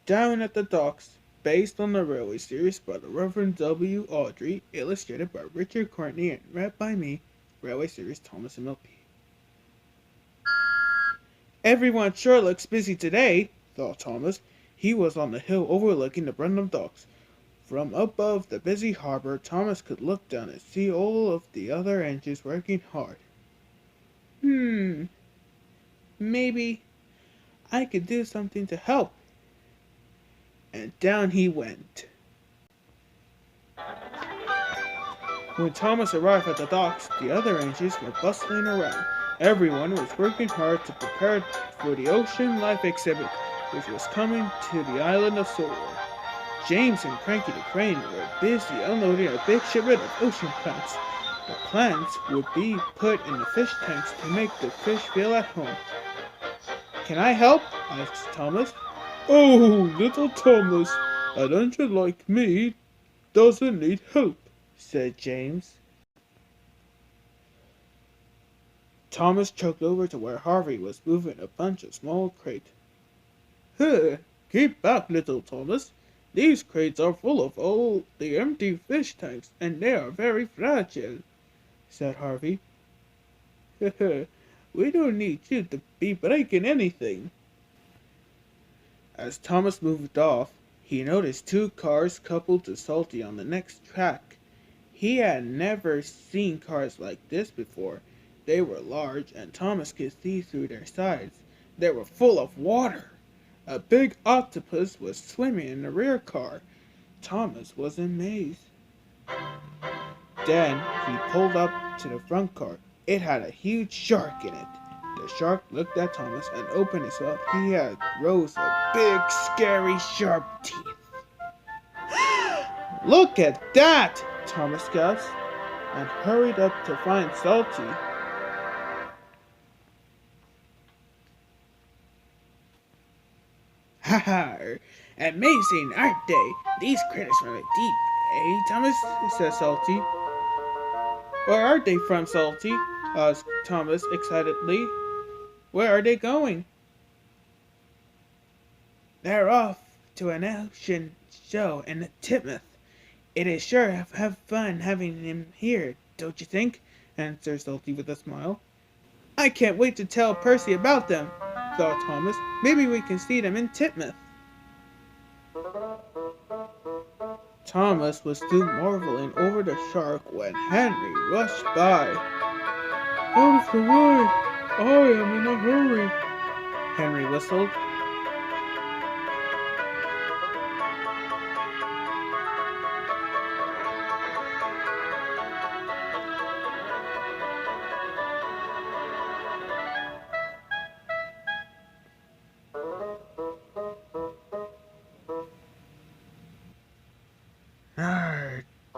Down at the Docks, based on the Railway series by the Reverend W. Audrey, illustrated by Richard Courtney, and read by me, Railway series Thomas MLP. Everyone sure looks busy today, thought Thomas. He was on the hill overlooking the Brendam Docks. From above the busy harbor, Thomas could look down and see all of the other engines working hard. Maybe I could do something to help. And down he went. When Thomas arrived at the docks, the other engines were bustling around. Everyone was working hard to prepare for the Ocean Life exhibit, which was coming to the island of Sora. James and Cranky the Crane were busy unloading a big shipment of ocean plants. The plants would be put in the fish tanks to make the fish feel at home. Can I help? Asked Thomas. Oh, little Thomas, an engine like me doesn't need help, said James. Thomas choked over to where Harvey was moving a bunch of small crates. Keep back, little Thomas. These crates are full of all the empty fish tanks, and they are very fragile, said Harvey. We don't need you to be breaking anything. As Thomas moved off, he noticed two cars coupled to Salty on the next track. He had never seen cars like this before. They were large, and Thomas could see through their sides. They were full of water. A big octopus was swimming in the rear car. Thomas was amazed. Then he pulled up to the front car. It had a huge shark in it. The shark looked at Thomas and opened his mouth. He had rows of big, scary, sharp teeth. Look at that! Thomas gasped and hurried up to find Salty. Ha ha! Amazing, aren't they? These critters swim deep, eh, Thomas? Said Salty. Where are they from, Salty? Asked Thomas excitedly. Where are they going? They're off to an ocean show in Titmuth. It is sure have fun having him here, don't you think? Answered Salty with a smile. I can't wait to tell Percy about them, thought Thomas. Maybe we can see them in Titmuth. Thomas was still marveling over the shark when Henry rushed by. Out of the way! I am in a hurry, Henry whistled.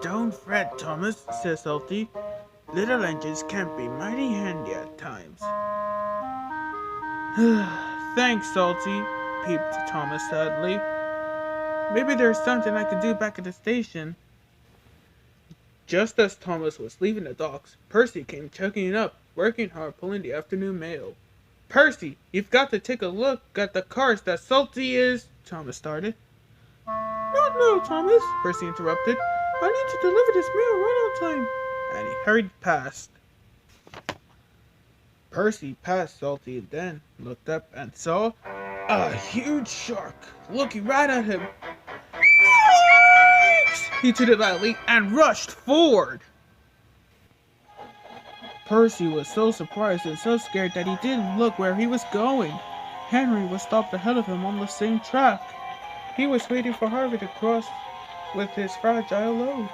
Don't fret, Thomas, said Salty. Little engines can be mighty handy at times. Thanks, Salty, peeped Thomas sadly. Maybe there's something I can do back at the station. Just as Thomas was leaving the docks, Percy came chugging up, working hard pulling the afternoon mail. Percy, you've got to take a look at the cars that Salty is... Thomas started. No, Thomas, Percy interrupted. I need to deliver this mail right on time. And he hurried past. Percy passed Salty and then looked up and saw a huge shark looking right at him. Yikes! He tooted loudly and rushed forward. Percy was so surprised and so scared that he didn't look where he was going. Henry was stopped ahead of him on the same track. He was waiting for Harvey to cross with his fragile load.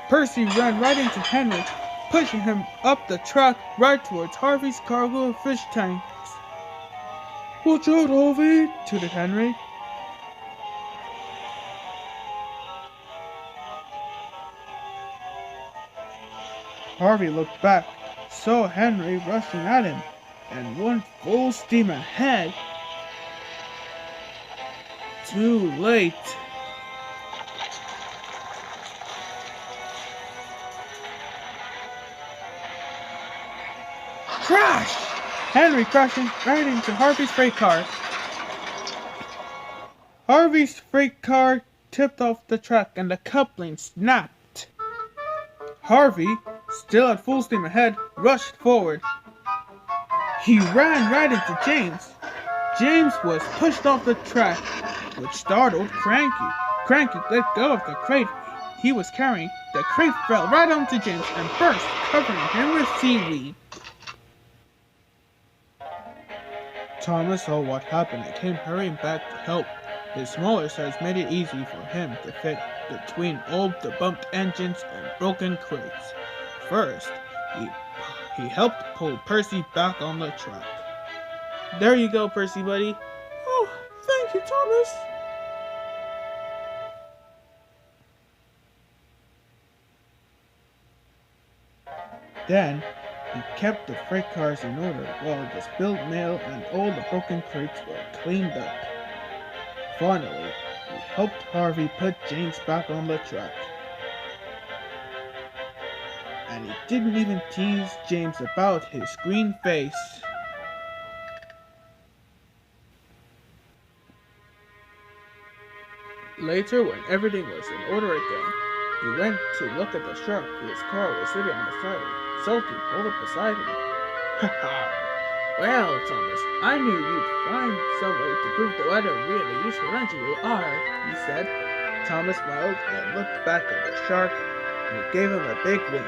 Percy ran right into Henry, pushing him up the track right towards Harvey's cargo of fish tanks. Watch out, Harvey, tooted Henry. Harvey looked back, saw Henry rushing at him, and went full steam ahead. Too late. Crash! Henry crashing right into Harvey's freight car. Harvey's freight car tipped off the track and the coupling snapped. Harvey, still at full steam ahead, rushed forward. He ran right into James. James was pushed off the track, which startled Cranky. Cranky let go of the crate he was carrying. The crate fell right onto James and burst, covering him with seaweed. Thomas saw what happened and came hurrying back to help. His smaller size made it easy for him to fit between all the bumped engines and broken crates. First, he helped pull Percy back on the track. There you go, Percy, buddy. Oh, thank you, Thomas. Then, he kept the freight cars in order while the spilled mail and all the broken crates were cleaned up. Finally, he helped Harvey put James back on the track. And he didn't even tease James about his green face. Later, when everything was in order again, he went to look at the shark whose car was sitting on the side, sulking all up beside him. Ha ha! Well, Thomas, I knew you'd find some way to prove to what a really useful engine you are, he said. Thomas smiled and looked back at the shark, and he gave him a big wink.